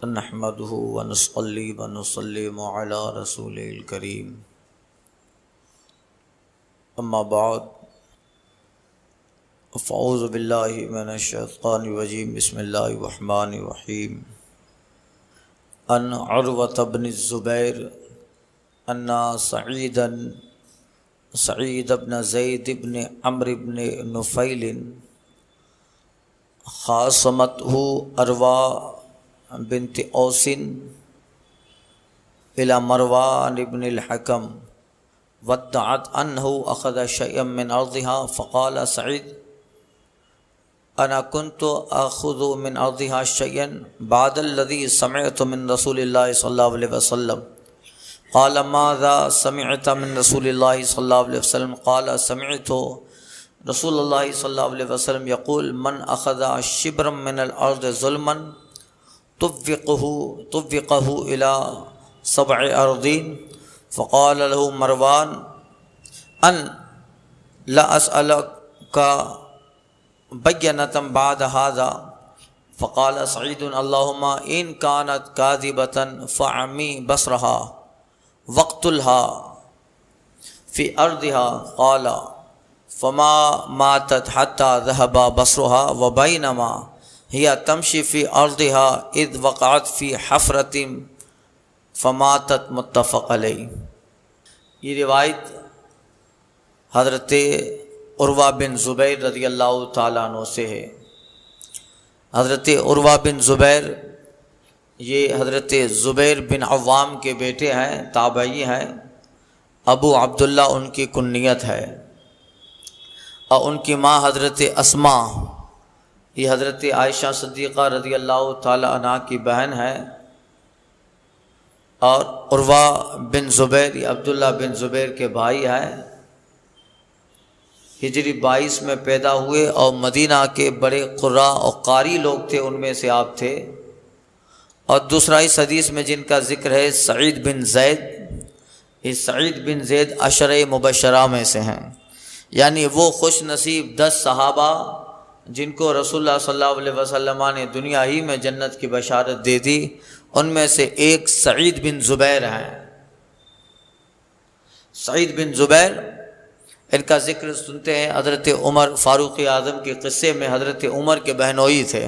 نحمده ونصلي ونسلم على رسوله الكريم اما بعد فاعوذ بالله من الشیطان الرجیم بسم اللہ الرحمن الرحیم ان عروة بن الزبیر ان سعید بن زید بن عمرو بن نفیل خاصمته عروہ بنت اوس الى مروان بن الحكم وادعت انه اخذ شيئا من ارضها فقال سعيد انا كنت اخذ من ارضها شيئا بعد الذي سمعت من رسول الله صلى الله عليه وسلم قال ماذا سمعت من رسول الله صلى الله عليه وسلم قال سمعت رسول الله صلى الله عليه وسلم يقول من اخذ شبرا من الارض ظلما طوقه إلى 7 أراضين فقال له مروان أن لا أسألك بينة بعد هذا فقال سعيد اللهم إن كانت كاذبة فعمي بصرها واقتلها في أرضها قال فما ماتت حتى ذهب بصرها وبينما هي تمشي في أرضها إذ وقعت في حفرة فماتت متفق علیہ۔ یہ روایت حضرت عروہ بن زبیر رضی اللہ تعالیٰ عنہ سے ہے۔ حضرت عروہ بن زبیر یہ حضرت زبیر بن عوام کے بیٹے ہیں، تابعی ہیں۔ ابو عبداللہ ان کی کنیت ہے، اور ان کی ماں حضرت اسماء یہ حضرت عائشہ صدیقہ رضی اللہ تعالی عنہ کی بہن ہے، اور عروہ بن زبیر یہ عبداللہ بن زبیر کے بھائی ہیں۔ ہجری 22 میں پیدا ہوئے اور مدینہ کے بڑے قراء اور قاری لوگ تھے، ان میں سے آپ تھے۔ اور دوسرا اس حدیث میں جن کا ذکر ہے سعید بن زید، یہ سعید بن زید عشرہ مبشرہ میں سے ہیں، یعنی وہ خوش نصیب 10 صحابہ جن کو رسول اللہ صلی اللہ علیہ وسلم نے دنیا ہی میں جنت کی بشارت دے دی، ان میں سے ایک سعید بن زبیر ہیں۔ سعید بن زبیر ان کا ذکر سنتے ہیں، حضرت عمر فاروق اعظم کے قصے میں حضرت عمر کے بہنوئی تھے،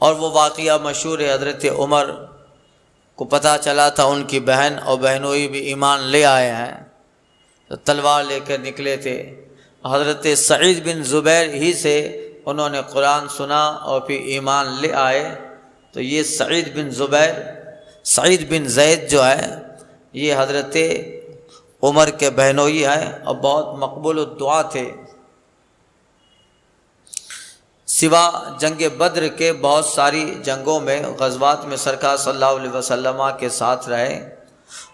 اور وہ واقعہ مشہور ہے۔ حضرت عمر کو پتہ چلا تھا ان کی بہن اور بہنوئی بھی ایمان لے آئے ہیں، تو تلوار لے کر نکلے تھے۔ حضرت سعید بن زبیر ہی سے انہوں نے قرآن سنا اور پھر ایمان لے آئے۔ تو یہ سعید بن زبیر، سعید بن زید جو ہے یہ حضرت عمر کے بہنوئی ہیں اور بہت مقبول الدعا تھے۔ سوا جنگ بدر کے بہت ساری جنگوں میں، غزوات میں سرکار صلی اللہ علیہ وسلم کے ساتھ رہے،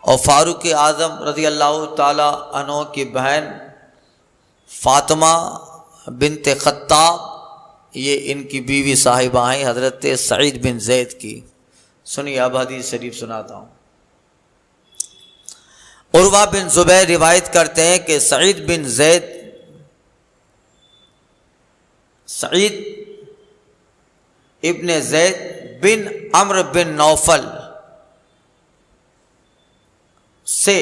اور فاروق اعظم رضی اللہ تعالی عنہ کی بہن فاطمہ بنت خطاب یہ ان کی بیوی صاحبہ ہیں حضرت سعید بن زید کی۔ سنیے اب حدیث شریف سناتا ہوں۔ عروہ بن زبیر روایت کرتے ہیں کہ سعید بن زید، سعید ابن زید بن عمرو بن نوفل سے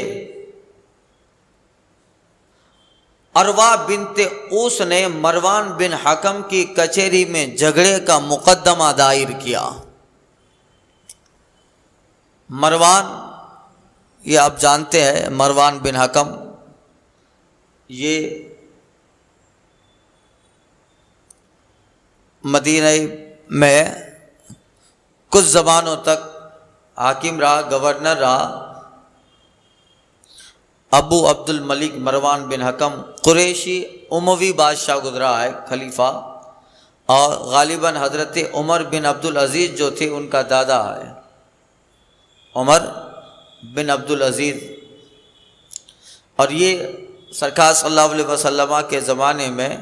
عروہ بنت اوس نے مروان بن حکم کی کچہری میں جھگڑے کا مقدمہ دائر کیا۔ مروان یہ آپ جانتے ہیں، مروان بن حکم یہ مدینہ میں کچھ زمانوں تک حاکم رہا، گورنر رہا۔ ابو عبد الملک مروان بن حکم قریشی اموی بادشاہ گزرا ہے، خلیفہ، اور غالباً حضرت عمر بن عبد العزیز جو تھے ان کا دادا ہے، عمر بن عبد العزیز۔ اور یہ سرکار صلی اللہ علیہ وسلم کے زمانے میں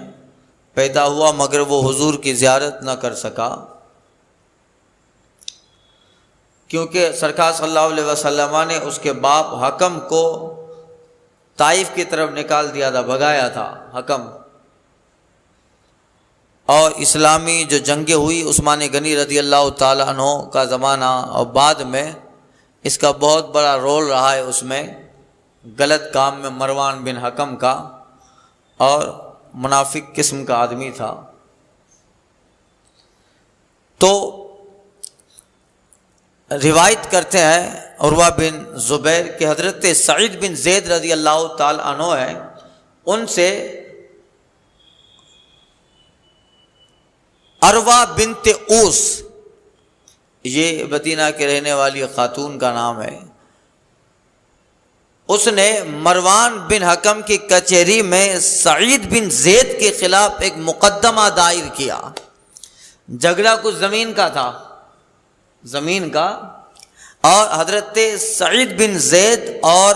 پیدا ہوا، مگر وہ حضور کی زیارت نہ کر سکا، کیونکہ سرکار صلی اللہ علیہ وسلم نے اس کے باپ حکم کو طائف کی طرف نکال دیا تھا، بھگایا تھا حکم۔ اور اسلامی جو جنگیں ہوئی عثمان غنی رضی اللہ تعالیٰ عنہ کا زمانہ اور بعد میں اس کا بہت بڑا رول رہا ہے اس میں غلط کام میں مروان بن حکم کا، اور منافق قسم کا آدمی تھا۔ تو روایت کرتے ہیں عروہ بن زبیر کہ حضرت سعید بن زید رضی اللہ تعالی عنہ ہیں، ان سے عروہ بنت اوس، یہ مدینہ کے رہنے والی خاتون کا نام ہے، اس نے مروان بن حکم کی کچہری میں سعید بن زید کے خلاف ایک مقدمہ دائر کیا۔ جھگڑا کچھ زمین کا تھا، زمین کا، اور حضرت سعید بن زید اور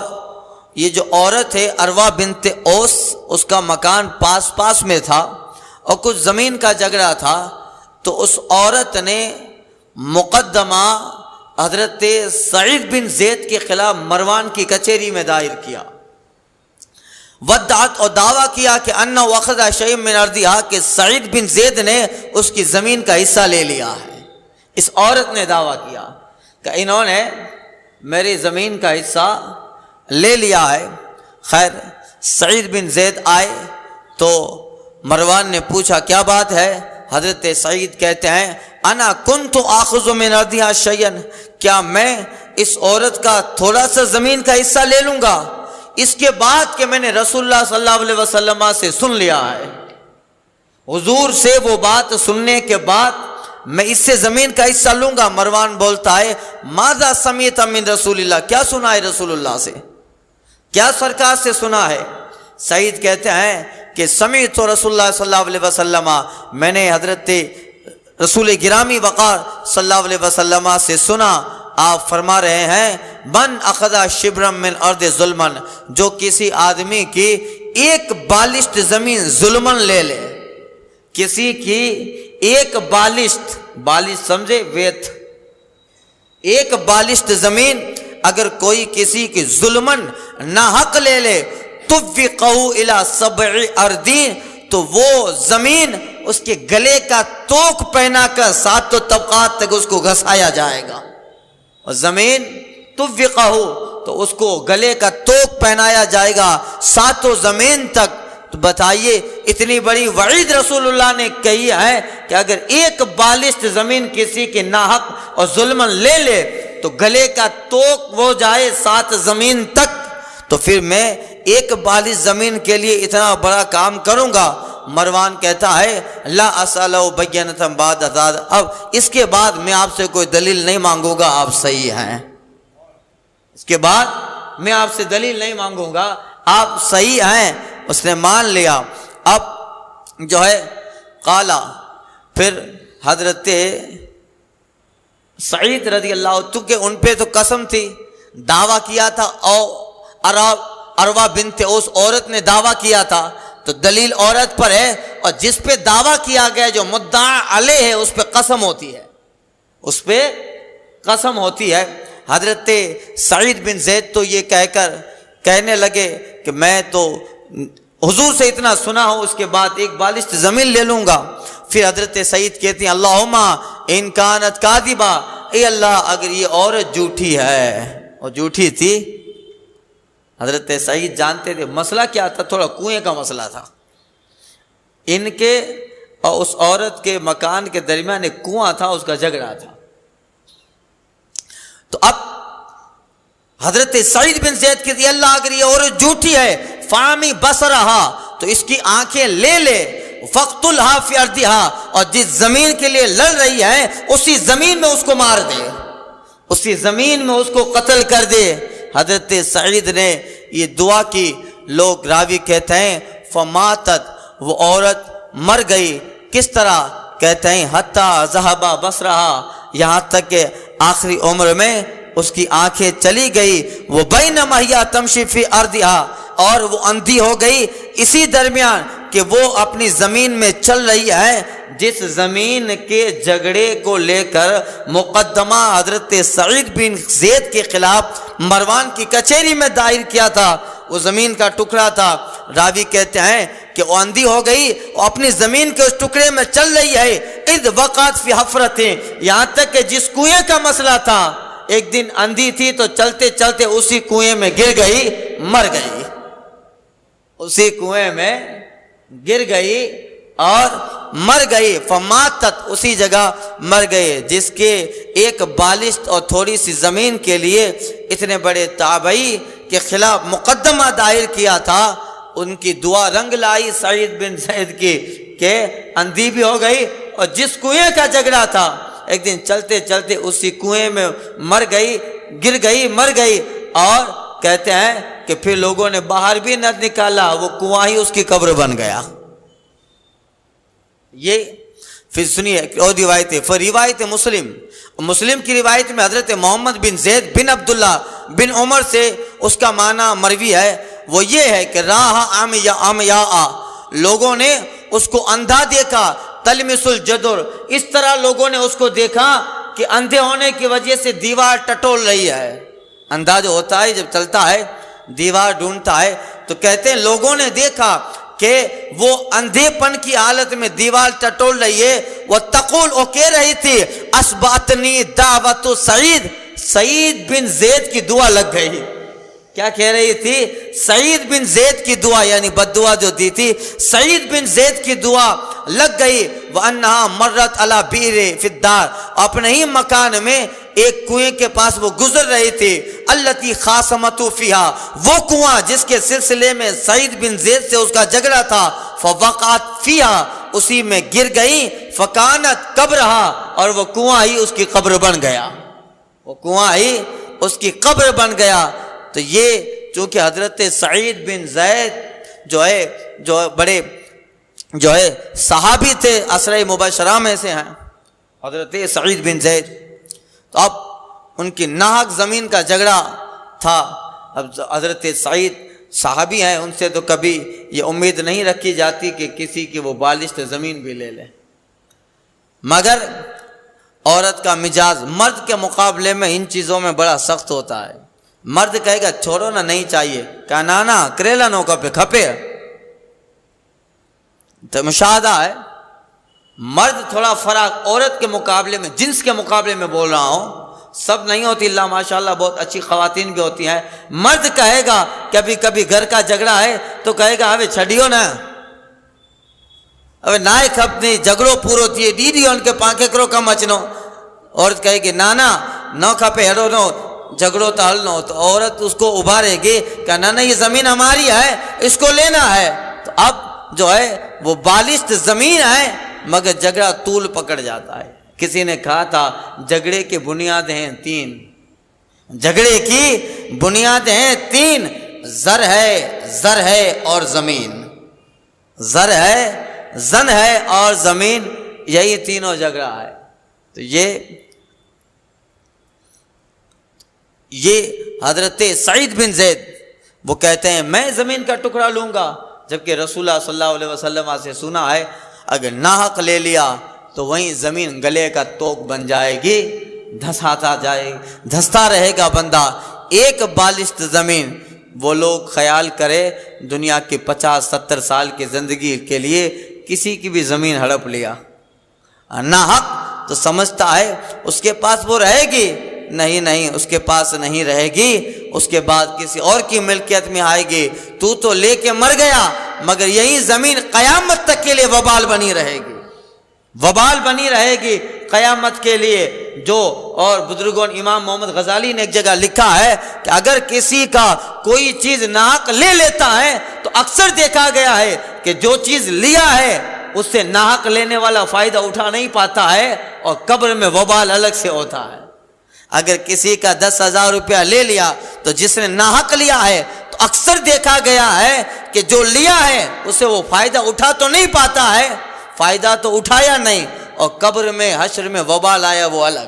یہ جو عورت ہے عروہ بنت اوس، اس کا مکان پاس پاس میں تھا اور کچھ زمین کا جھگڑا تھا، تو اس عورت نے مقدمہ حضرت سعید بن زید کے خلاف مروان کی کچہری میں دائر کیا۔ ودعت، اور دعویٰ کیا کہ انہ اخذ شیء من ارضها، کہ سعید بن زید نے اس کی زمین کا حصہ لے لیا ہے۔ اس عورت نے دعویٰ کیا کہ انہوں نے میری زمین کا حصہ لے لیا ہے۔ خیر سعید بن زید آئے تو مروان نے پوچھا کیا بات ہے؟ حضرت سعید کہتے ہیں انا کنت آخذ من ارضها شیئا، کیا میں اس عورت کا تھوڑا سا زمین کا حصہ لے لوں گا اس کے بعد کہ میں نے رسول اللہ صلی اللہ علیہ وسلم سے سن لیا ہے؟ حضور سے وہ بات سننے کے بعد میں اس سے زمین کا حصہ لوں گا۔ مروان بولتا ہے ماذا سمعت من رسول اللہ، کیا سنا ہے رسول اللہ سے، کیا سرکار سے سنا ہے؟ سعید کہتے ہیں کہ سمعت رسول اللہ صلی اللہ علیہ وسلم، میں نے حضرت رسول گرامی وقار صلی اللہ علیہ وسلم سے سنا، آپ فرما رہے ہیں من اخذ شبرا من ارض ظلما، جو کسی آدمی کی ایک بالشت زمین ظلمن لے لے، کسی کی ایک بالشت، بالشت سمجھے ویت، ایک بالشت زمین اگر کوئی کسی کی ظلمن ناحق لے لے توفقہ الی 7 اردین، تو وہ زمین اس کے گلے کا توق پہنا کر 7 طبقات تک اس کو گھسایا جائے گا، اور زمین توفقہ تو اس کو گلے کا توق پہنایا جائے گا 7 زمین تک۔ تو بتائیے اتنی بڑی وعید رسول اللہ نے کہی ہے کہ اگر ایک بالشت زمین کسی کے ناحق اور ظلمن لے لے تو گلے کا توق وہ جائے 7 زمین تک، تو پھر میں ایک بالشت زمین کے لیے اتنا بڑا کام کروں گا؟ مروان کہتا ہے لا اسألہ بینۃ بعد ذلک، اب اس کے بعد میں آپ سے کوئی دلیل نہیں مانگوں گا، آپ صحیح ہیں، اس کے بعد میں آپ سے دلیل نہیں مانگوں گا، آپ صحیح ہیں۔ اس نے مان لیا۔ اب جو ہے قالا، پھر حضرت سعید رضی اللہ، چونکہ ان پہ تو قسم تھی، دعویٰ کیا تھا، اور عروہ بنت اوس عورت نے دعویٰ کیا تھا، تو دلیل عورت پر ہے، اور جس پہ دعویٰ کیا گیا جو مدعا علیہ ہے اس پہ قسم ہوتی ہے، اس پہ قسم ہوتی ہے۔ حضرت سعید بن زید تو یہ کہہ کر کہنے لگے کہ میں تو حضور سے اتنا سنا ہوں، اس کے بعد ایک بالشت زمین لے لوں گا۔ پھر حضرت سعید کہتی ہیں اللہم ان کانت کاذبہ، اے اللہ اگر یہ عورت جھوٹی ہے، اور جھوٹی تھی۔ حضرت سعید جانتے تھے مسئلہ کیا تھا، تھوڑا کنویں کا مسئلہ تھا، ان کے اور اس عورت کے مکان کے درمیان ایک کنواں تھا، اس کا جھگڑا تھا۔ تو اب حضرت سعید بن زید کہتی ہے اللہ اگر یہ عورت جھوٹی ہے فامی بصرہا، تو اس کی آنکھیں لے لے، فقتلہا فی ارضہا، اور جس زمین کے لیے لڑ رہی ہے اسی زمین میں اس کو مار دے، اسی زمین میں اس کو قتل کر دے۔ حضرت سعید نے یہ دعا کی، لوگ راوی کہتے ہیں فماتت، وہ عورت مر گئی، کس طرح؟ کہتے ہیں حتی ذہب بصرہا، یہاں تک کہ آخری عمر میں اس کی آنکھیں چلی گئی، وہ بینما ہی تمشی فی ارضہا، اور وہ اندھی ہو گئی اسی درمیان کہ وہ اپنی زمین میں چل رہی ہے جس زمین کے جھگڑے کو لے کر مقدمہ حضرت سعید بن زید کے خلاف مروان کی کچہری میں دائر کیا تھا، وہ زمین کا ٹکڑا تھا۔ راوی کہتے ہیں کہ وہ اندھی ہو گئی، وہ اپنی زمین کے اس ٹکڑے میں چل رہی ہے، اذ وقعت فی حفرتیں، یہاں تک کہ جس کنویں کا مسئلہ تھا، ایک دن اندھی تھی تو چلتے چلتے اسی کنویں میں گر گئی، مر گئی، اسی کنویں میں گر گئی اور مر گئی، فماتت، اسی جگہ مر گئے، جس کے ایک بالشت اور تھوڑی سی زمین کے لیے اتنے بڑے تابعی کے خلاف مقدمہ دائر کیا تھا، ان کی دعا رنگ لائی سعید بن زید کی کہ اندھی بھی ہو گئی، اور جس کنویں کا جھگڑا تھا ایک دن چلتے چلتے اسی کنویں میں مر گئی، گر گئی، مر گئی، اور کہتے ہیں کہ پھر لوگوں نے باہر بھی نہ نکالا، وہ کنواں ہی اس کی قبر بن گیا۔ یہ پھر سنیے اور روایت ہے، پھر روایت مسلم کی روایت میں حضرت محمد بن زید بن عبداللہ بن عمر سے اس کا معنی مروی ہے، وہ یہ ہے کہ راہ عمیاء، لوگوں نے اس کو اندھا دیکھا، تلمس الجدر، اس طرح لوگوں نے اس کو دیکھا کہ اندھے ہونے کی وجہ سے دیوار ٹٹول رہی ہے، اندھا جو ہوتا ہے جب چلتا ہے دیوار ڈھونڈتا ہے، تو کہتے ہیں لوگوں نے دیکھا کہ وہ اندھے پن کی حالت میں دیوار ٹٹول رہی ہے، وہ تقول، وہ کہہ رہی تھی اسباتنی دعوت سعید بن زید کی دعا لگ گئی، کیا کہہ رہی تھی؟ سعید بن زید کی دعا، یعنی بد دعا جو دی تھی، سعید بن زید کی دعا لگ گئی، وَأَنَّهَا مَرَّتْ عَلَى بِئْرٍ فِي الدَّارِ، اپنے ہی مکان میں ایک کنویں کے پاس وہ گزر رہی تھی، الَّتِي خَاصَمَتُ فِيهَا، وہ کنواں جس کے سلسلے میں سعید بن زید سے اس کا جھگڑا تھا، فَوَقَعَتْ فِيهَا، اسی میں گر گئی، فَكَانَتْ قَبْرَهَا، اور وہ کنواں ہی اس کی قبر بن گیا، وہ کنواں ہی اس کی قبر بن گیا۔ تو یہ چونکہ حضرت سعید بن زید جو بڑے صحابی تھے، عشرہ مبشرہ میں سے ہیں حضرت سعید بن زید، تو اب ان کی ناحق زمین کا جھگڑا تھا، اب حضرت سعید صحابی ہیں، ان سے تو کبھی یہ امید نہیں رکھی جاتی کہ کسی کی وہ بالشت زمین بھی لے لے، مگر عورت کا مزاج مرد کے مقابلے میں ان چیزوں میں بڑا سخت ہوتا ہے، مرد کہے گا چھوڑو نا، نہیں چاہیے، کہا نانا کریلا نوکا پہ کھپے، تو مشاہدہ ہے، مرد تھوڑا فرق عورت کے مقابلے میں، جنس کے مقابلے میں بول رہا ہوں، سب نہیں ہوتی، اللہ ماشاءاللہ بہت اچھی خواتین بھی ہوتی ہیں، مرد کہے گا کبھی کبھی گھر کا جھگڑا ہے تو کہے گا ابھی چھڑیو نا، ابھی نائے کھپنی جھگڑو پورو تھیے ڈیڈی ان کے پانکے کرو کم اچنو، عورت کہے گی نانا نو کھپے ہڑو نو جھگڑو تو حل نہ ہو، تو عورت اس کو ابھارے گی کہ نہ یہ زمین ہماری ہے، اس کو لینا ہے، تو اب جو ہے وہ بالشت زمین ہے مگر جھگڑا طول پکڑ جاتا ہے۔ کسی نے کہا تھا جھگڑے کی بنیاد ہیں تین، جھگڑے کی بنیاد ہیں تین، زر ہے اور زمین، زر ہے، زن ہے اور زمین، یہی تینوں جھگڑا ہے۔ تو یہ حضرت سعید بن زید وہ کہتے ہیں میں زمین کا ٹکڑا لوں گا، جبکہ رسول اللہ صلی اللہ علیہ وسلم سے سنا ہے اگر ناحق لے لیا تو وہیں زمین گلے کا توق بن جائے گی، دھستا رہے گا بندہ، ایک بالشت زمین، وہ لوگ خیال کرے دنیا کی 50-70 سال کی زندگی کے لیے کسی کی بھی زمین ہڑپ لیا، ناحق تو سمجھتا ہے اس کے پاس وہ رہے گی، نہیں اس کے پاس نہیں رہے گی، اس کے بعد کسی اور کی ملکیت میں آئے گی، تو لے کے مر گیا، مگر یہی زمین قیامت تک کے لیے وبال بنی رہے گی، وبال بنی رہے گی قیامت کے لیے۔ جو اور بزرگوں امام محمد غزالی نے ایک جگہ لکھا ہے کہ اگر کسی کا کوئی چیز ناحق لے لیتا ہے تو اکثر دیکھا گیا ہے کہ جو چیز لیا ہے اس سے ناحق لینے والا فائدہ اٹھا نہیں پاتا ہے اور قبر میں وبال الگ سے ہوتا ہے۔ اگر کسی کا 10,000 روپیہ لے لیا تو جس نے ناحق لیا ہے تو اکثر دیکھا گیا ہے کہ جو لیا ہے اسے وہ فائدہ اٹھا تو نہیں پاتا ہے، فائدہ تو اٹھایا نہیں، اور قبر میں حشر میں وبال آیا وہ الگ،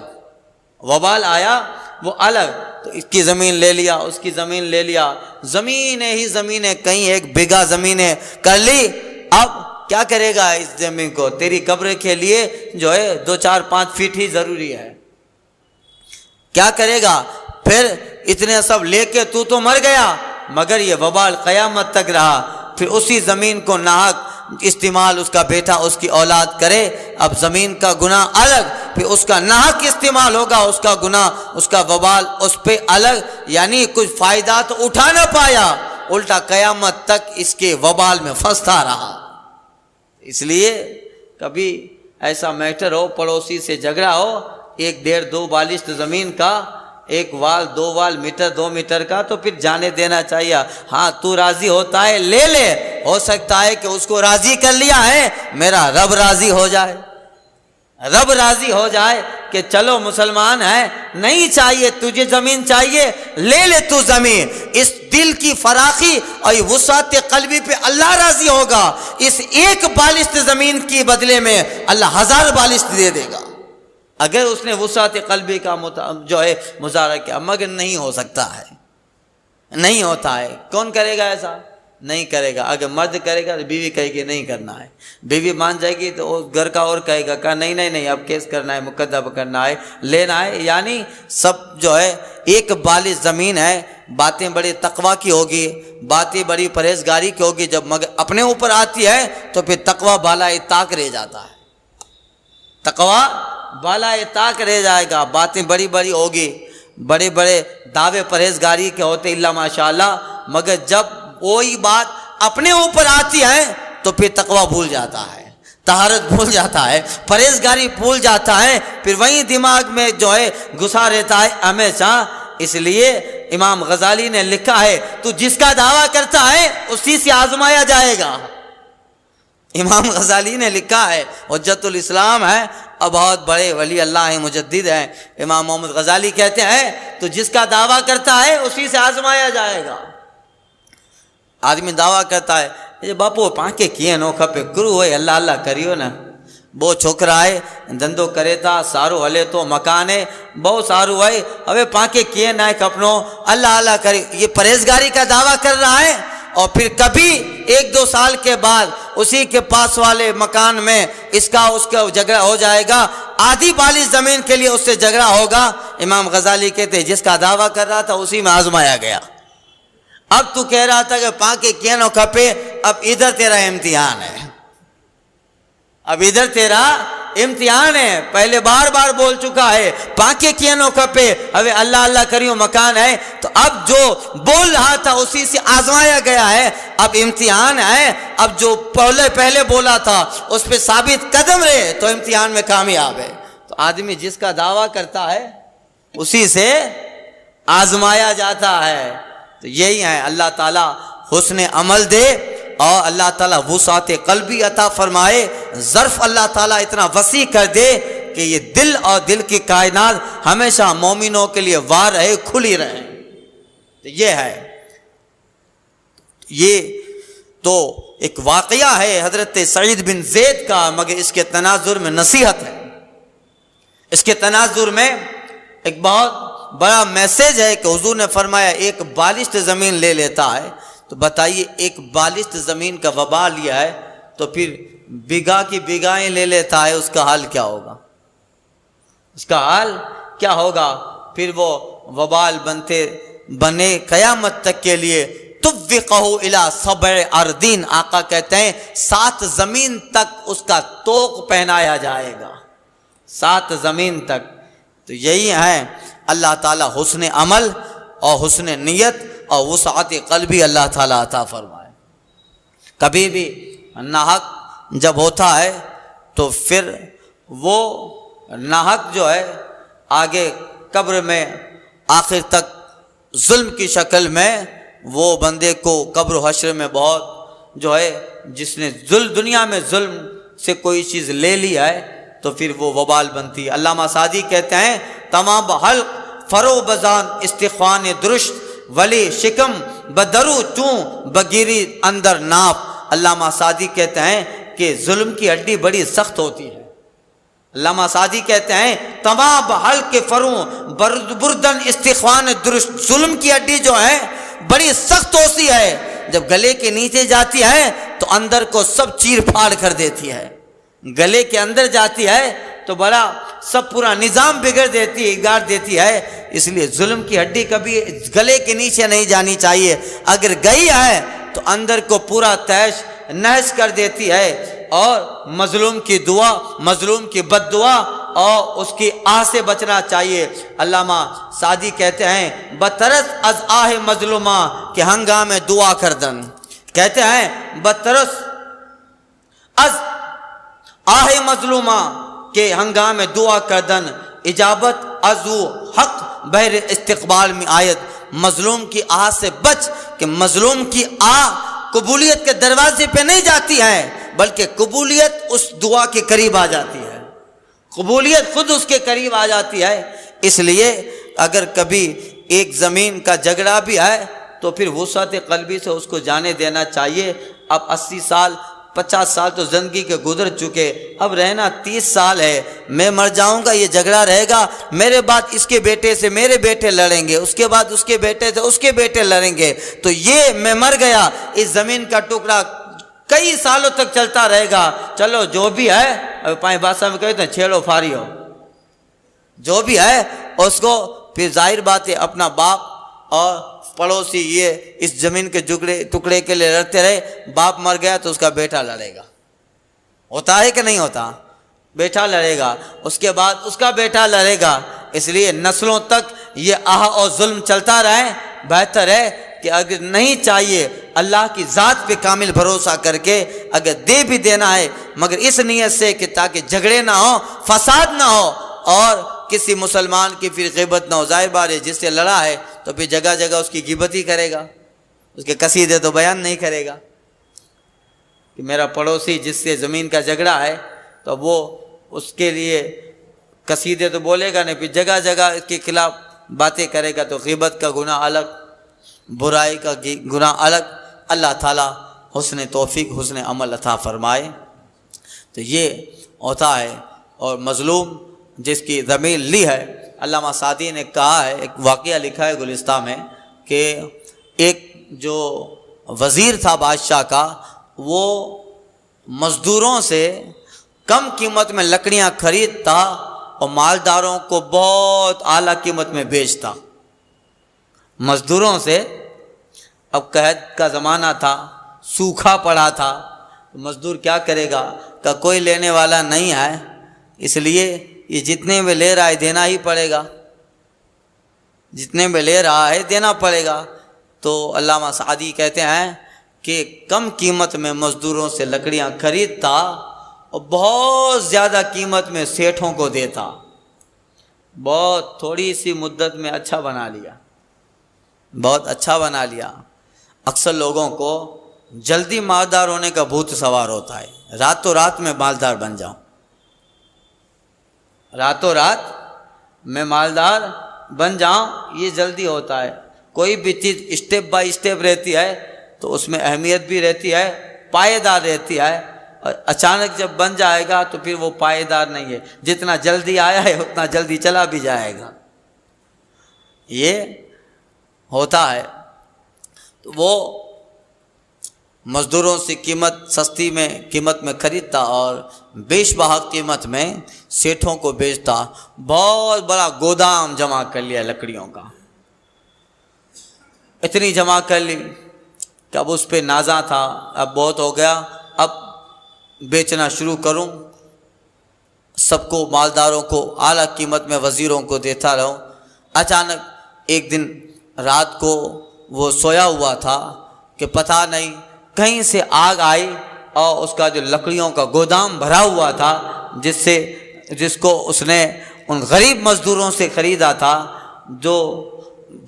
وبال آیا وہ الگ۔ تو اس کی زمین لے لیا، اس کی زمین لے لیا، زمینیں کہیں 1 بیگھہ زمینیں کر لی، اب کیا کرے گا اس زمین کو؟ تیری قبر کے لیے جو ہے 2-4-5 فٹ ہی ضروری ہے، کیا کرے گا؟ پھر اتنے سب لے کے تو مر گیا، مگر یہ وبال قیامت تک رہا۔ پھر اسی زمین کو ناحق استعمال اس کا بیٹا اس کی اولاد کرے، اب زمین کا گناہ الگ، پھر اس کا ناحق استعمال ہوگا، اس کا گناہ، اس کا وبال اس پہ الگ، یعنی کچھ فائدہ تو اٹھا نہ پایا، الٹا قیامت تک اس کے وبال میں پھنستا رہا۔ اس لیے کبھی ایسا میٹر ہو، پڑوسی سے جھگڑا ہو، 1.5-2 بالشت زمین کا، 1 وال 2 وال میٹر 2 میٹر کا، تو پھر جانے دینا چاہیے۔ ہاں تو راضی ہوتا ہے لے لے، ہو سکتا ہے کہ اس کو راضی کر لیا ہے، میرا رب راضی ہو جائے، رب راضی ہو جائے کہ چلو مسلمان ہے، نہیں چاہیے تجھے زمین چاہیے، لے لے تو زمین۔ اس دل کی فراخی اور وسعت قلبی پہ اللہ راضی ہوگا، اس 1 بالشت زمین کی بدلے میں اللہ 1000 بالشت دے دے گا، اگر اس نے وسعت قلبی کا جو ہے مظاہرہ کیا، مگر نہیں ہو سکتا ہے، نہیں ہوتا ہے۔ کون کرے گا ایسا؟ نہیں کرے گا۔ اگر مرد کرے گا تو بیوی کہے گی نہیں کرنا ہے، بیوی مان جائے گی تو گھر کا اور کہے گا کہ نہیں اب کیس کرنا ہے، مقدمہ کرنا ہے، لینا ہے۔ یعنی سب جو ہے 1 بالش زمین ہے، باتیں بڑی تقوی کی ہوگی، باتیں بڑی پرہیزگاری کی ہوگی، جب مگر اپنے اوپر آتی ہے تو پھر تقوی بالائے طاق رہ جاتا ہے، تقوی بالائے طاق رہ جائے گا، باتیں بڑی بڑی ہوگی، بڑے بڑے دعوے پرہیزگاری کے ہوتے اللہ ماشاءاللہ، مگر جب وہی بات اپنے اوپر آتی ہے تو پھر تقوی بھول جاتا ہے، طہارت بھول جاتا ہے، پرہیزگاری بھول جاتا ہے، پھر وہی دماغ میں جو ہے گھسا رہتا ہے ہمیشہ۔ اس لیے امام غزالی نے لکھا ہے تو جس کا دعویٰ کرتا ہے اسی سے آزمایا جائے گا۔ امام غزالی نے لکھا ہے، حجت الاسلام ہے اور بہت بڑے ولی اللہ ہیں، مجدد ہیں، امام محمد غزالی کہتے ہیں تو جس کا دعویٰ کرتا ہے اسی سے آزمایا جائے گا۔ آدمی دعویٰ کرتا ہے یہ باپو پانکے کیے نو کھپے، کرو ہوئے اللہ اللہ کریو نا، بہو چھوکرا ہے دھندو کرے تا سارو ہلے تو مکان ہے، بہو سارو ہے اوے پانکے کیے نہ کھپنو اللہ اللہ کرے، یہ پرہیزگاری کا دعویٰ کر رہا ہے، اور پھر کبھی 1-2 سال کے بعد اسی کے پاس والے مکان میں اس کا جھگڑا ہو جائے گا، آدھی بالش زمین کے لیے اس سے جھگڑا ہوگا۔ امام غزالی کہتے ہیں جس کا دعویٰ کر رہا تھا اسی میں آزمایا گیا۔ اب تو کہہ رہا تھا کہ پانکے کیے نو کھپے، اب ادھر تیرا امتحان ہے، اب ادھر تیرا امتحان ہے، پہلے بار بار بول چکا ہے پانکے کیے نو کھپے، ابھی اللہ اللہ کریو مکان ہے، تو اب جو بول رہا تھا اسی سے آزمایا گیا ہے، اب امتحان ہے، اب جو پہلے بولا تھا اس پہ ثابت قدم رہے تو امتحان میں کامیاب ہے۔ تو آدمی جس کا دعویٰ کرتا ہے اسی سے آزمایا جاتا ہے۔ تو یہی ہے، اللہ تعالیٰ حسن عمل دے اور اللہ تعالیٰ وسعت قلبی عطا فرمائے، ظرف اللہ تعالیٰ اتنا وسیع کر دے کہ یہ دل اور دل کی کائنات ہمیشہ مومنوں کے لیے وار رہے، کھلی رہے۔ تو یہ ہے، یہ تو ایک واقعہ ہے حضرت سعید بن زید کا، مگر اس کے تناظر میں نصیحت ہے، اس کے تناظر میں ایک بہت بڑا میسج ہے کہ حضور نے فرمایا 1 بالشت زمین لے لیتا ہے، تو بتائیے 1 بالشت زمین کا وبال لیا ہے تو پھر بیگھا کی بیگھائیں لے لیتا ہے، اس کا حال کیا ہوگا؟ اس کا حال کیا ہوگا؟ پھر وہ وبال بنے قیامت تک کے لیے۔ طُوِّقَهُ إِلَى 7 أَرْضٍ، آقا کہتے ہیں 7 زمین تک اس کا طوق پہنایا جائے گا، 7 زمین تک۔ تو یہی ہے، اللہ تعالیٰ حسن عمل اور حسن نیت اور وسعت قلبی اللہ تعالیٰ عطا فرمائے۔ کبھی بھی ناحق جب ہوتا ہے تو پھر وہ ناحق جو ہے آگے قبر میں آخر تک ظلم کی شکل میں وہ بندے کو قبر و حشر میں بہت جو ہے، جس نے دنیا میں ظلم سے کوئی چیز لے لی ہے تو پھر وہ وبال بنتی ہے۔ علامہ سعدی کہتے ہیں تمام حلق فرو بزان استخوان درشت ولی شکم بدرو چوں بگیری اندر ناپ۔ علامہ سعدی کہتے ہیں کہ ظلم کی ہڈی بڑی سخت ہوتی ہے۔ علامہ سعدی کہتے ہیں تمام حلق فرو بردن استخوان درشت، ظلم کی ہڈی جو ہے بڑی سخت ہوتی ہے، جب گلے کے نیچے جاتی ہے تو اندر کو سب چیر پھاڑ کر دیتی ہے، گلے کے اندر جاتی ہے تو بڑا سب پورا نظام بگڑ دیتی ہے، گاڑ دیتی ہے۔ اس لیے ظلم کی ہڈی کبھی گلے کے نیچے نہیں جانی چاہیے، اگر گئی ہے تو اندر کو پورا تیش نحس کر دیتی ہے، اور مظلوم کی دعا، مظلوم کی بد دعا اور اس کی آہ سے بچنا چاہیے۔ علامہ سعدی کہتے ہیں بترس از آہ مظلومہ کہ ہنگام دعا کردن، کہتے ہیں بترس از آہ مظلومہ کہ ہنگام دعا کردن، اجابت ازو حق بہر استقبال میں آیت، مظلوم کی آہ سے بچ کہ مظلوم کی آہ قبولیت کے دروازے پہ نہیں جاتی ہے، بلکہ قبولیت اس دعا کے قریب آ جاتی ہے، قبولیت خود اس کے قریب آ جاتی ہے۔ اس لیے اگر کبھی ایک زمین کا جھگڑا بھی ہے تو پھر وسعت قلبی سے اس کو جانے دینا چاہیے۔ اب 80 سال 50 سال تو زندگی کے گزر چکے، اب رہنا 30 سال ہے، میں مر جاؤں گا، یہ جھگڑا رہے گا، میرے بعد اس کے بیٹے سے میرے بیٹے لڑیں گے، اس کے بعد اس کے بیٹے سے اس کے بیٹے لڑیں گے، تو یہ میں مر گیا، اس زمین کا ٹکڑا کئی سالوں تک چلتا رہے گا۔ چلو جو بھی ہے، اب پائیں بادشاہ میں کہتے ہیں چھیڑو پھاڑیو، جو بھی ہے اس کو، پھر ظاہر بات ہے اپنا باپ اور پڑوسی یہ اس زمین کے ٹکڑے کے لیے لڑتے رہے، باپ مر گیا تو اس کا بیٹا لڑے گا، ہوتا ہے کہ نہیں ہوتا؟ بیٹا لڑے گا، اس کے بعد اس کا بیٹا لڑے گا، اس لیے نسلوں تک یہ آہ اور ظلم چلتا رہے۔ بہتر ہے کہ اگر نہیں چاہیے اللہ کی ذات پہ کامل بھروسہ کر کے اگر دے بھی دینا ہے، مگر اس نیت سے کہ تاکہ جھگڑے نہ ہو، فساد نہ ہو، اور کسی مسلمان کی پھر غیبت نہ ہو۔ ظاہر بات ہے جس سے لڑا ہے تو پھر جگہ جگہ اس کی غیبت ہی کرے گا، اس کے قصیدے تو بیان نہیں کرے گا کہ میرا پڑوسی جس سے زمین کا جھگڑا ہے تو وہ اس کے لیے قصیدے تو بولے گا نہیں، پھر جگہ جگہ اس کے خلاف باتیں کرے گا، تو غیبت کا گناہ الگ، برائی کا گناہ الگ۔ اللہ تعالیٰ حسن توفیق، حسن عمل عطا فرمائے۔ تو یہ ہوتا ہے، اور مظلوم جس کی ضمیر لی ہے، علامہ سعدی نے کہا ہے، ایک واقعہ لکھا ہے گلستان میں، کہ ایک جو وزیر تھا بادشاہ کا، وہ مزدوروں سے کم قیمت میں لکڑیاں خریدتا اور مالداروں کو بہت اعلیٰ قیمت میں بیچتا۔ مزدوروں سے، اب قحط کا زمانہ تھا، سوکھا پڑا تھا، مزدور کیا کرے گا کہ کوئی لینے والا نہیں ہے، اس لیے یہ جتنے میں لے رہا ہے دینا ہی پڑے گا، جتنے میں لے رہا ہے دینا پڑے گا۔ تو علامہ سعدی کہتے ہیں کہ کم قیمت میں مزدوروں سے لکڑیاں خریدتا اور بہت زیادہ قیمت میں سیٹھوں کو دیتا، بہت تھوڑی سی مدت میں اچھا بنا لیا، بہت اچھا بنا لیا۔ اکثر لوگوں کو جلدی مالدار ہونے کا بھوت سوار ہوتا ہے، راتوں رات میں مالدار بن جاؤں، راتوں رات میں مالدار بن جاؤں، یہ جلدی ہوتا ہے۔ کوئی بھی چیز اسٹیپ بائی اسٹیپ رہتی ہے تو اس میں اہمیت بھی رہتی ہے، پائیدار رہتی ہے، اور اچانک جب بن جائے گا تو پھر وہ پائیدار نہیں ہے، جتنا جلدی آیا ہے اتنا جلدی چلا بھی جائے گا، یہ ہوتا ہے۔ تو وہ مزدوروں سے سستی قیمت میں خریدتا اور بیش بہا قیمت میں سیٹھوں کو بیچتا، بہت بڑا گودام جمع کر لیا لکڑیوں کا، اتنی جمع کر لی کہ اب اس پہ نازا تھا، اب بہت ہو گیا، اب بیچنا شروع کروں، سب کو مالداروں کو اعلیٰ قیمت میں وزیروں کو دیتا رہوں۔ اچانک ایک دن رات کو وہ سویا ہوا تھا کہ پتہ نہیں کہیں سے آگ آئی اور اس کا جو لکڑیوں کا گودام بھرا ہوا تھا، جس کو اس نے ان غریب مزدوروں سے خریدا تھا، جو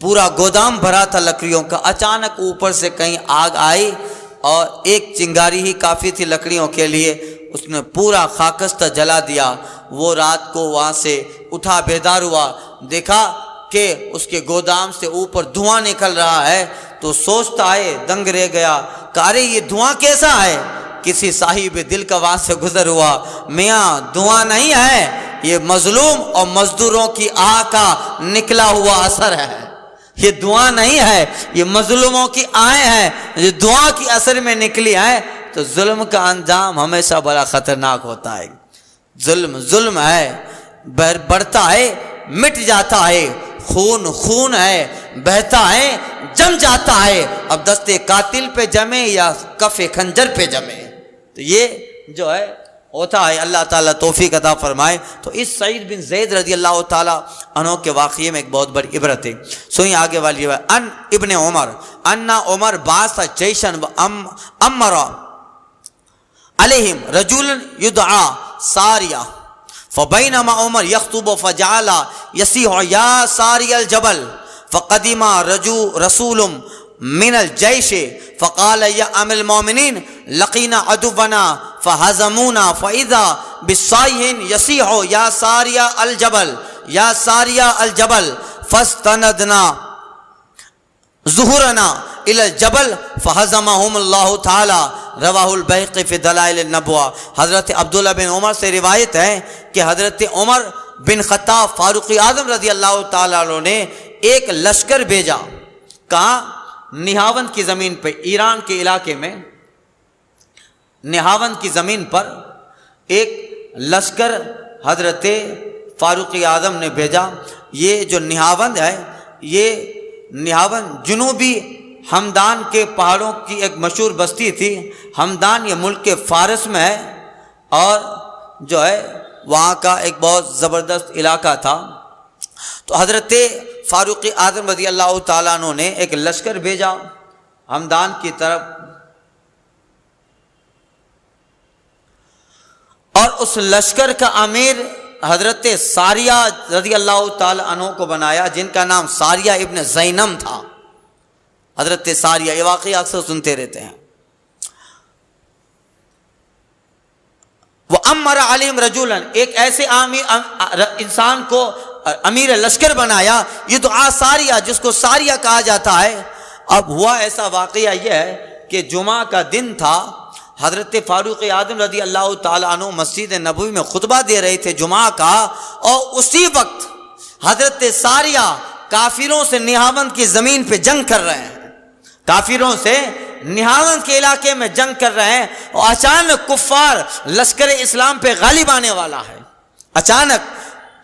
پورا گودام بھرا تھا لکڑیوں کا، اچانک اوپر سے کہیں آگ آئی اور ایک چنگاری ہی کافی تھی لکڑیوں کے لیے، اس نے پورا خاکستہ جلا دیا۔ وہ رات کو وہاں سے اٹھا، بیدار ہوا، دیکھا کہ اس کے گودام سے اوپر دھواں نکل رہا ہے، تو سوچتا ہے، دنگ رہ گیا کہ ارے یہ دھواں کیسا ہے؟ کسی صاحب دل کا وہاں سے گزر ہوا، میاں دھواں نہیں ہے، یہ مظلوم اور مزدوروں کی آہ کا نکلا ہوا اثر ہے، یہ دعا نہیں ہے، یہ مظلوموں کی آہیں ہیں جو دعا کی اثر میں نکلی ہیں۔ تو ظلم کا انجام ہمیشہ بڑا خطرناک ہوتا ہے۔ ظلم ہے، بڑھتا ہے، مٹ جاتا ہے، خون ہے، بہتا ہے، جم جاتا ہے، اب دستے قاتل پہ جمے یا کف خنجر پہ جمے۔ تو یہ جو ہے ہوتا ہے، اللہ تعالیٰ توفیق عطا فرمائے۔ تو اس سعید بن زید رضی اللہ تعالیٰ عنہ کے واقعے میں ایک بہت بڑی عبرت ہے۔ سوئیں آگے والی ان ابن عمر انا عمر بعث جیشن امر علیہم رجل یدعا ساریہ فبینما عمر یخطب فجعل یصیح یا ساری الجبل فقدم رسول من الجیش فقال یا امیر المومنین لقینا عدونا فہزمونا فاذا بالصائح یصیح یا ساری الجبل یا ساری الجبل فاستندنا ظہورنا الی الجبل فہزمہم اللہ تعالی، رواہ البیہقی فی دلائل النبوہ۔ حضرت عبداللہ بن عمر سے روایت ہے کہ حضرت عمر بن خطاب فاروق اعظم رضی اللہ تعالیٰ عنہ نے ایک لشکر بھیجا، کہاں؟ نہاون کی زمین پہ، ایران کے علاقے میں نہاون کی زمین پر ایک لشکر حضرت فاروق اعظم نے بھیجا۔ یہ جو نہاون ہے، یہ نہاون جنوبی ہمدان کے پہاڑوں کی ایک مشہور بستی تھی۔ ہمدان یہ ملک کے فارس میں ہے، اور جو ہے وہاں کا ایک بہت زبردست علاقہ تھا۔ تو حضرت فاروق اعظم رضی اللہ تعالیٰ عنہ نے ایک لشکر بھیجا ہمدان کی طرف، اور اس لشکر کا امیر حضرت ساریہ رضی اللہ تعالیٰ عنہ کو بنایا، جن کا نام ساریہ ابن زینم تھا۔ حضرت ساریہ، یہ واقعی اکثر سنتے رہتے ہیں۔ وہ امر علیم رجولن، ایک ایسے انسان کو امیر لشکر بنایا، یہ دعا ساریہ، جس کو ساریہ کہا جاتا ہے۔ اب ہوا ایسا واقعہ یہ ہے کہ جمعہ کا دن تھا، حضرت فاروق اعظم رضی اللہ تعالیٰ عنہ مسجد نبوی میں خطبہ دے رہے تھے جمعہ کا، اور اسی وقت حضرت ساریہ کافروں سے نہاون کی زمین پہ جنگ کر رہے ہیں، کافروں سے نہاون کے علاقے میں جنگ کر رہے ہیں، اور اچانک کفار لشکر اسلام پہ غالب آنے والا ہے۔ اچانک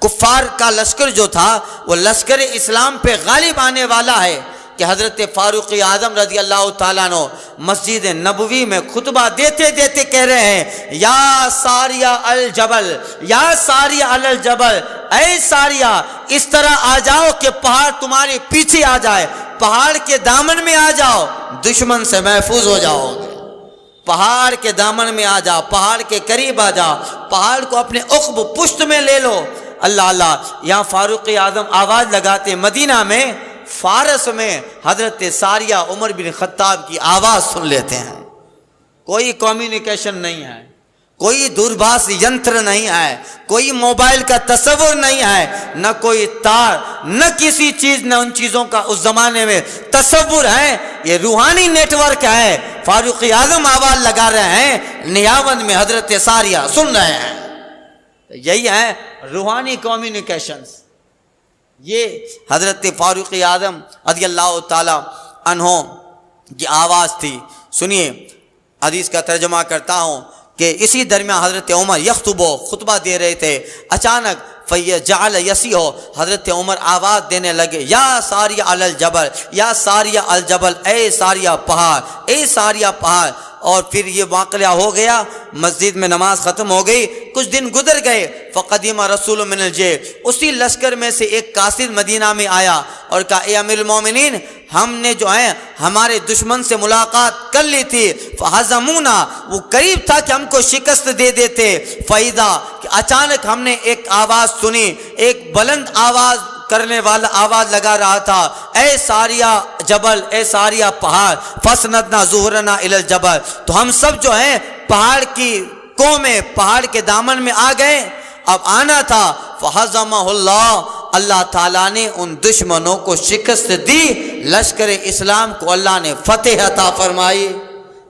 کفار کا لشکر جو تھا وہ لشکر اسلام پہ غالب آنے والا ہے کہ حضرت فاروق اعظم رضی اللہ تعالیٰ عنہ مسجد نبوی میں خطبہ دیتے دیتے کہہ رہے ہیں، یا ساریہ الجبل، یا ساریہ الجبل، اے ساریہ اس طرح آ جاؤ کہ پہاڑ تمہارے پیچھے آ جائے، پہاڑ کے دامن میں آ جاؤ، دشمن سے محفوظ ہو جاؤ گے۔ پہاڑ کے دامن میں آ جاؤ، پہاڑ کے قریب آ جاؤ، پہاڑ کو اپنے عقب پشت میں لے لو۔ اللہ اللہ، یہاں فاروق اعظم آواز لگاتے مدینہ میں، فارس میں حضرت ساریہ عمر بن خطاب کی آواز سن لیتے ہیں۔ کوئی کمیونیکیشن نہیں ہے، کوئی دورباس ینتر نہیں ہے، کوئی موبائل کا تصور نہیں ہے، نہ کوئی تار، نہ کسی چیز، نہ ان چیزوں کا اس زمانے میں تصور ہے۔ یہ روحانی نیٹ ورک ہے۔ فاروق اعظم آواز لگا رہے ہیں، نہاون میں حضرت ساریہ سن رہے ہیں۔ یہی ہے روحانی کمیونیکیشنز۔ یہ حضرت فاروق اعظم رضی اللہ تعالی عنہ کی آواز تھی۔ سنیے، حدیث کا ترجمہ کرتا ہوں کہ اسی درمیان حضرت عمر یخطبو، خطبہ دے رہے تھے، اچانک فَيَجْعَلَ يَسِيحُ، حضرت عمر آواز دینے لگے، یا ساریہ علی الجبل، یا ساریہ الجبل، اے ساریہ پہاڑ، اے ساریہ پہاڑ۔ اور پھر یہ واقعہ ہو گیا، مسجد میں نماز ختم ہو گئی، کچھ دن گزر گئے، فقدم رسول من الجیش، اسی لشکر میں سے ایک قاصد مدینہ میں آیا اور کہا، اے امیر المومنین، ہم نے جو ہے ہمارے دشمن سے ملاقات کر لی تھی، فہزمونا، وہ قریب تھا کہ ہم کو شکست دے دیتے، فائدہ کہ اچانک ہم نے ایک آواز سنی، ایک بلند آواز کرنے والا آواز لگا رہا تھا، اے ساریہ جبل، اے ساریہ پہاڑ، فسندنا ظہورنا الی الجبل، تو ہم سب جو ہیں پہاڑ کی کوہ میں، پہاڑ کے دامن میں آ گئے۔ اب آنا تھا، فہزمہ اللہ، اللہ تعالیٰ نے ان دشمنوں کو شکست دی، لشکر اسلام کو اللہ نے فتح عطا فرمائی۔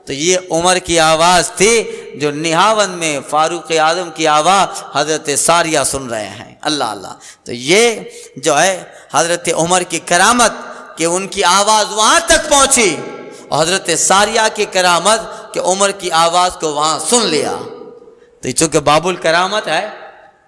تو یہ عمر کی آواز تھی، جو نہاون میں فاروق اعظم کی آواز حضرت ساریہ سن رہے ہیں۔ اللہ اللہ، تو یہ جو ہے حضرت عمر کی کرامت کہ ان کی آواز وہاں تک پہنچی، اور حضرت ساریہ کی کرامت کہ عمر کی آواز کو وہاں سن لیا۔ تو چونکہ باب الکرامت ہے،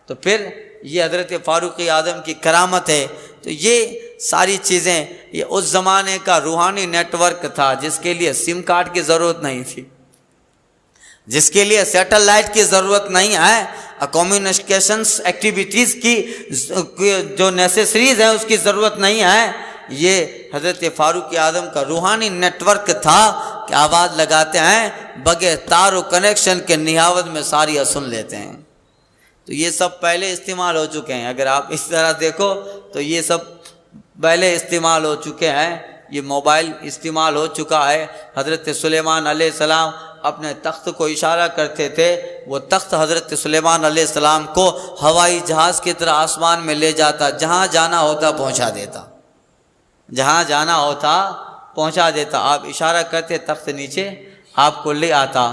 تو پھر یہ حضرت فاروق اعظم کی کرامت ہے۔ تو یہ ساری چیزیں، یہ اس زمانے کا روحانی نیٹ ورک تھا جس کے لیے سم کارڈ کی ضرورت نہیں تھی، جس کے لیے سیٹلائٹ کی ضرورت نہیں ہے، کمیونیکیشنس ایکٹیویٹیز کی جو نیسیسریز ہیں اس کی ضرورت نہیں ہے۔ یہ حضرت فاروق اعظم کا روحانی نیٹ ورک تھا کہ آواز لگاتے ہیں بغیر تار و کنیکشن کے نہاوت میں ساریاں سن لیتے ہیں۔ تو یہ سب پہلے استعمال ہو چکے ہیں، اگر آپ اس طرح دیکھو تو یہ سب پہلے استعمال ہو چکے ہیں، یہ موبائل استعمال ہو چکا ہے۔ حضرت سلیمان علیہ السلام اپنے تخت کو اشارہ کرتے تھے، وہ تخت حضرت سلیمان علیہ السلام کو ہوائی جہاز کی طرح آسمان میں لے جاتا، جہاں جانا ہوتا پہنچا دیتا، جہاں جانا ہوتا پہنچا دیتا۔ آپ اشارہ کرتے تخت نیچے آپ کو لے آتا۔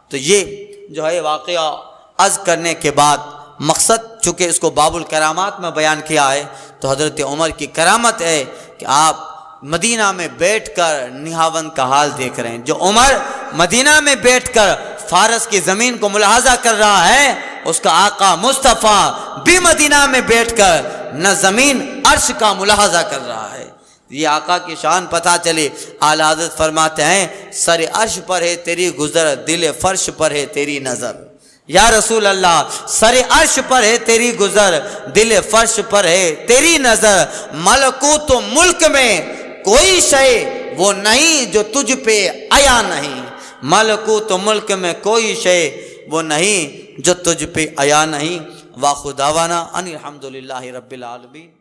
تو یہ جو ہے واقعہ عرض کرنے کے بعد مقصد چونکہ اس کو باب الکرامات میں بیان کیا ہے، تو حضرت عمر کی کرامت ہے کہ آپ مدینہ میں بیٹھ کر نہاون کا حال دیکھ رہے ہیں۔ جو عمر مدینہ میں بیٹھ کر فارس کی زمین کو ملاحظہ کر رہا ہے، اس کا آقا مصطفیٰ بھی مدینہ میں بیٹھ کر نہ زمین عرش کا ملاحظہ کر رہا ہے۔ یہ آقا کی شان پتہ چلی۔ اعلیٰ حضرت فرماتے ہیں سر عرش پر ہے تیری گزر، دل فرش پر ہے تیری نظر۔ یا رسول اللہ، سر عرش پر ہے تیری گزر، دل فرش پر ہے تیری نظر، ملکوت و ملک میں کوئی شے وہ نہیں جو تجھ پہ آیا نہیں، ملکوت و ملک میں کوئی شے وہ نہیں جو تجھ پہ آیا نہیں۔ واخر دعوانا ان الحمد للہ رب العالمین۔